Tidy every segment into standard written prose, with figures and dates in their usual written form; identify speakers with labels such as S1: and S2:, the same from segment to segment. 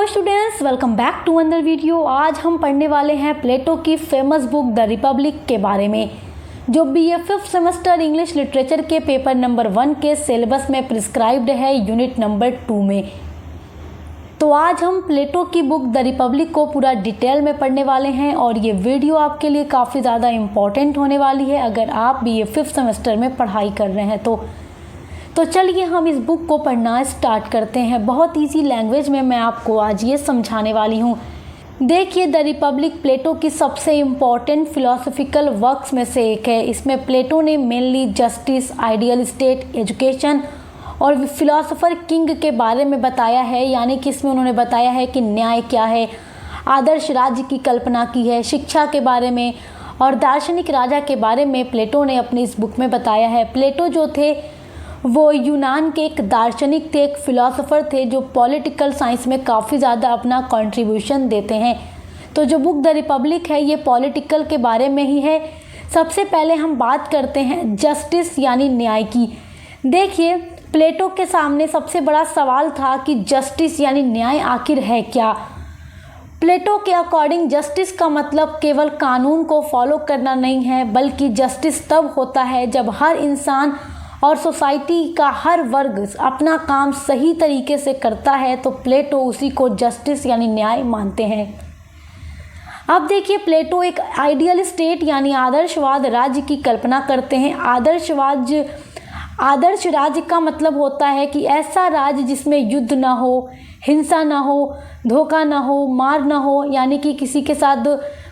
S1: Students, welcome back to another video. आज हम पढ़ने वाले हैं प्लेटो की फेमस बुक द रिपब्लिक के बारे में, जो BA 5th semester English literature के पेपर नंबर 1 के सिलेबस में प्रिस्क्राइब्ड है यूनिट नंबर 2 में। तो आज हम प्लेटो की बुक द रिपब्लिक को पूरा डिटेल में पढ़ने वाले हैं और ये वीडियो आपके लिए काफ़ी ज़्यादा इम्पॉर्टेंट होने वाली है अगर आप बीए 5th सेमेस्टर में पढ़ाई कर रहे हैं तो चलिए हम इस बुक को पढ़ना स्टार्ट करते हैं। बहुत इजी लैंग्वेज में मैं आपको आज ये समझाने वाली हूँ। देखिए, द रिपब्लिक प्लेटो की सबसे इम्पॉर्टेंट फिलोसफिकल वर्क्स में से एक है। इसमें प्लेटो ने mainly justice, ideal state, education और फिलोसोफर किंग के बारे में बताया है, यानी कि इसमें उन्होंने बताया है कि न्याय क्या है, आदर्श राज्य की कल्पना की है, शिक्षा के बारे में और दार्शनिक राजा के बारे में प्लेटो ने अपनी इस बुक में बताया है। प्लेटो जो थे वो यूनान के एक दार्शनिक थे, एक फिलोसोफर थे जो पॉलिटिकल साइंस में काफ़ी ज़्यादा अपना कंट्रीब्यूशन देते हैं। तो जो बुक द रिपब्लिक है ये पॉलिटिकल के बारे में ही है। सबसे पहले हम बात करते हैं जस्टिस यानी न्याय की। देखिए, प्लेटो के सामने सबसे बड़ा सवाल था कि जस्टिस यानी न्याय आखिर है क्या। प्लेटो के अकॉर्डिंग जस्टिस का मतलब केवल कानून को फॉलो करना नहीं है, बल्कि जस्टिस तब होता है जब हर इंसान और सोसाइटी का हर वर्ग अपना काम सही तरीके से करता है, तो प्लेटो उसी को जस्टिस यानी न्याय मानते हैं। अब देखिए, प्लेटो एक आइडियल स्टेट यानी आदर्शवाद राज्य की कल्पना करते हैं। आदर्श राज्य का मतलब होता है कि ऐसा राज्य जिसमें युद्ध ना हो, हिंसा ना हो, धोखा ना हो, मार ना हो, यानी कि किसी के साथ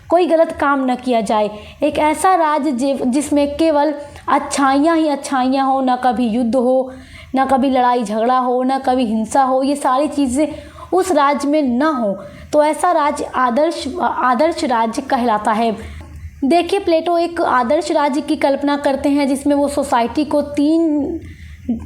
S1: कोई गलत काम न किया जाए। एक ऐसा राज्य जिसमें केवल अच्छाइयाँ ही अच्छाइयाँ हो, ना कभी युद्ध हो, ना कभी लड़ाई झगड़ा हो, ना कभी हिंसा हो, ये सारी चीज़ें उस राज्य में ना हो, तो ऐसा राज्य आदर्श राज्य कहलाता है। देखिए, प्लेटो एक आदर्श राज्य की कल्पना करते हैं जिसमें वो सोसाइटी को 3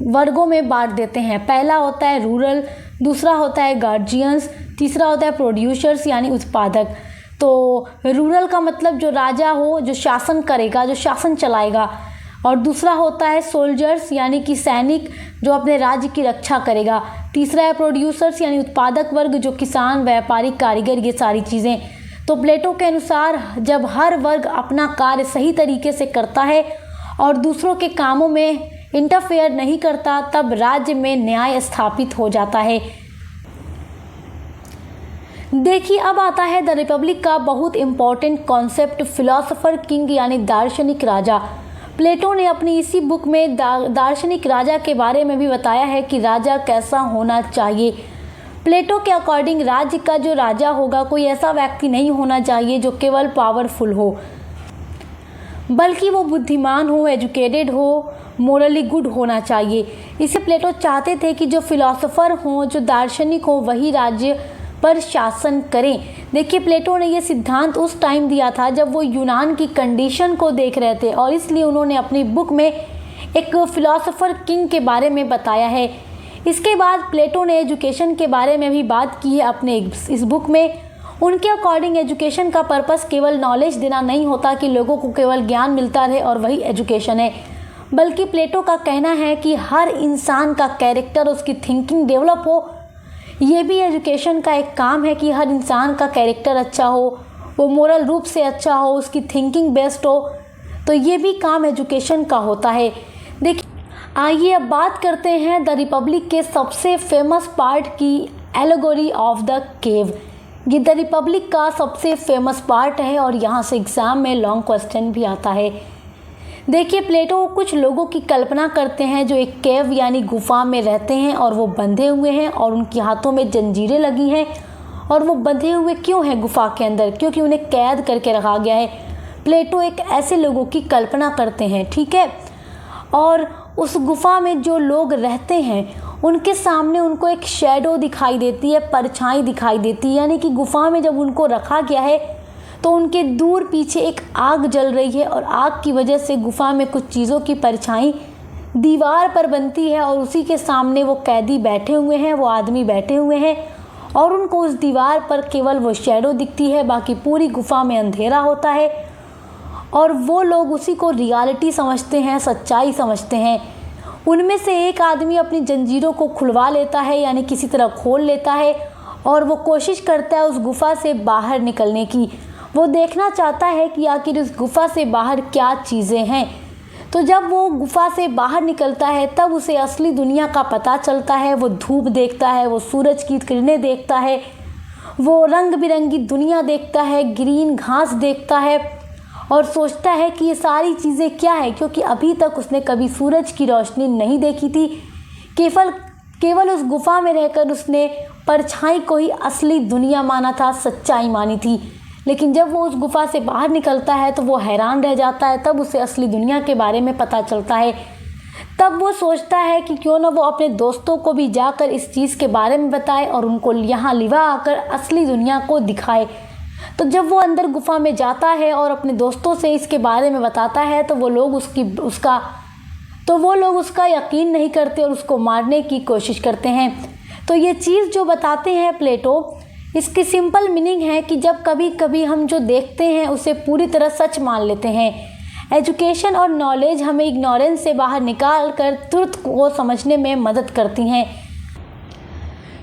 S1: वर्गों में बांट देते हैं। पहला होता है रूरल, दूसरा होता है गार्जियंस, तीसरा होता है प्रोड्यूसर्स यानी उत्पादक। तो रूरल का मतलब जो राजा हो, जो शासन करेगा, जो शासन चलाएगा, और दूसरा होता है सोल्जर्स यानी कि सैनिक जो अपने राज्य की रक्षा करेगा। तीसरा है प्रोड्यूसर्स यानी उत्पादक वर्ग जो किसान, व्यापारी, कारीगर, ये सारी चीज़ें। तो प्लेटो के अनुसार जब हर वर्ग अपना कार्य सही तरीके से करता है और दूसरों के कामों में इंटरफेयर नहीं करता, तब राज्य में न्याय स्थापित हो जाता है। देखिए, अब आता है द रिपब्लिक का बहुत इंपॉर्टेंट कॉन्सेप्ट फिलोसोफर किंग यानी दार्शनिक राजा। प्लेटो ने अपनी इसी बुक में दार्शनिक राजा के बारे में भी बताया है कि राजा कैसा होना चाहिए। प्लेटो के अकॉर्डिंग राज्य का जो राजा होगा कोई ऐसा व्यक्ति नहीं होना चाहिए जो केवल पावरफुल हो, बल्कि वो बुद्धिमान हो, एजुकेटेड हो, मोरली गुड होना चाहिए। इसे प्लेटो चाहते थे कि जो फिलोसोफर हों, जो दार्शनिक हों, वही राज्य पर शासन करें। देखिए, प्लेटो ने ये सिद्धांत उस टाइम दिया था जब वो यूनान की कंडीशन को देख रहे थे और इसलिए उन्होंने अपनी बुक में एक फिलोसोफर किंग के बारे में बताया है। इसके बाद प्लेटो ने एजुकेशन के बारे में भी बात की है अपने इस बुक में। उनके अकॉर्डिंग एजुकेशन का पर्पस केवल नॉलेज देना नहीं होता कि लोगों को केवल ज्ञान मिलता रहे और वही एजुकेशन है, बल्कि प्लेटो का कहना है कि हर इंसान का कैरेक्टर, उसकी थिंकिंग डेवलप हो। ये भी एजुकेशन का एक काम है कि हर इंसान का कैरेक्टर अच्छा हो, वो मोरल रूप से अच्छा हो, उसकी थिंकिंग बेस्ट हो, तो ये भी काम एजुकेशन का होता है। देखिए, आइए अब बात करते हैं द रिपब्लिक के सबसे फेमस पार्ट की, एलेगोरी ऑफ द केव। ये द रिपब्लिक का सबसे फेमस पार्ट है और यहाँ से एग्ज़ाम में लॉन्ग क्वेश्चन भी आता है। देखिए, प्लेटो कुछ लोगों की कल्पना करते हैं जो एक केव यानी गुफा में रहते हैं और वो बंधे हुए हैं और उनके हाथों में जंजीरें लगी हैं। और वो बंधे हुए क्यों हैं गुफा के अंदर? क्योंकि उन्हें कैद करके रखा गया है। प्लेटो एक ऐसे लोगों की कल्पना करते हैं, ठीक है, और उस गुफा में जो लोग रहते हैं उनके सामने उनको एक शैडो दिखाई देती है, परछाई दिखाई देती है, यानी कि गुफा में जब उनको रखा गया है तो उनके दूर पीछे एक आग जल रही है और आग की वजह से गुफा में कुछ चीज़ों की परछाई दीवार पर बनती है और उसी के सामने वो कैदी बैठे हुए हैं, वो आदमी बैठे हुए हैं और उनको उस दीवार पर केवल वो शैडो दिखती है, बाकी पूरी गुफा में अंधेरा होता है और वो लोग उसी को रियलिटी समझते हैं, सच्चाई समझते हैं। उनमें से एक आदमी अपनी जंजीरों को खुलवा लेता है, यानी किसी तरह खोल लेता है और वो कोशिश करता है उस गुफा से बाहर निकलने की। वो देखना चाहता है कि आखिर उस गुफा से बाहर क्या चीज़ें हैं। तो जब वो गुफा से बाहर निकलता है तब उसे असली दुनिया का पता चलता है। वो धूप देखता है, वो सूरज की किरणें देखता है, वो रंग बिरंगी दुनिया देखता है, ग्रीन घास देखता है और सोचता है कि ये सारी चीज़ें क्या है, क्योंकि अभी तक उसने कभी सूरज की रोशनी नहीं देखी थी। केवल उस गुफा में रहकर उसने परछाई को ही असली दुनिया माना था, सच्चाई मानी थी। लेकिन जब वो उस गुफा से बाहर निकलता है तो वो हैरान रह जाता है। तब उसे असली दुनिया के बारे में पता चलता है। तब वो सोचता है कि क्यों ना वो अपने दोस्तों को भी जाकर इस चीज़ के बारे में बताए और उनको यहाँ लिवा आकर असली दुनिया को दिखाए। तो जब वो अंदर गुफा में जाता है और अपने दोस्तों से इसके बारे में बताता है तो वो लोग उसका यकीन नहीं करते और उसको मारने की कोशिश करते हैं। तो ये चीज़ जो बताते हैं प्लेटो, इसकी सिंपल मीनिंग है कि जब कभी कभी हम जो देखते हैं उसे पूरी तरह सच मान लेते हैं। एजुकेशन और नॉलेज हमें इग्नोरेंस से बाहर निकाल कर ट्रुथ को समझने में मदद करती हैं।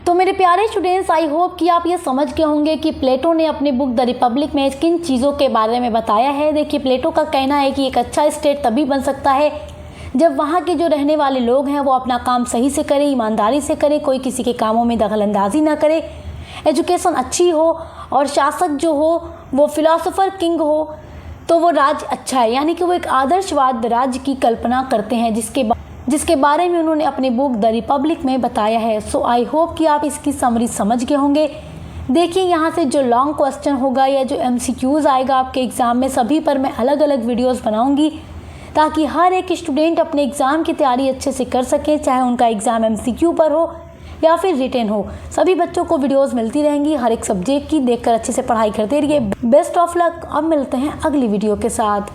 S1: तो मेरे प्यारे स्टूडेंट्स, आई होप कि आप ये समझ गए होंगे कि प्लेटो ने अपनी बुक द रिपब्लिक में किन चीज़ों के बारे में बताया है। देखिए, प्लेटो का कहना है कि एक अच्छा स्टेट तभी बन सकता है जब वहाँ के जो रहने वाले लोग हैं वो अपना काम सही से करें, ईमानदारी से करें, कोई किसी के कामों में दखलंदाजी ना करे, एजुकेशन अच्छी हो और शासक जो हो वो फिलोसोफर किंग हो, तो वो राज्य अच्छा है। यानी कि वो एक आदर्शवाद राज्य की कल्पना करते हैं जिसके बारे में उन्होंने अपनी बुक द रिपब्लिक में बताया है। सो आई होप कि आप इसकी समरी समझ गए होंगे। देखिए, यहाँ से जो लॉन्ग क्वेश्चन होगा या जो MCQs आएगा आपके एग्ज़ाम में, सभी पर मैं अलग अलग वीडियोज़ बनाऊँगी ताकि हर एक स्टूडेंट अपने एग्ज़ाम की तैयारी अच्छे से कर सके, चाहे उनका एग्ज़ाम MCQ पर हो या फिर रिटेन हो। सभी बच्चों को वीडियोस मिलती रहेंगी हर एक सब्जेक्ट की। देखकर अच्छे से पढ़ाई करते रहिए। Best of luck. अब मिलते हैं अगली वीडियो के साथ।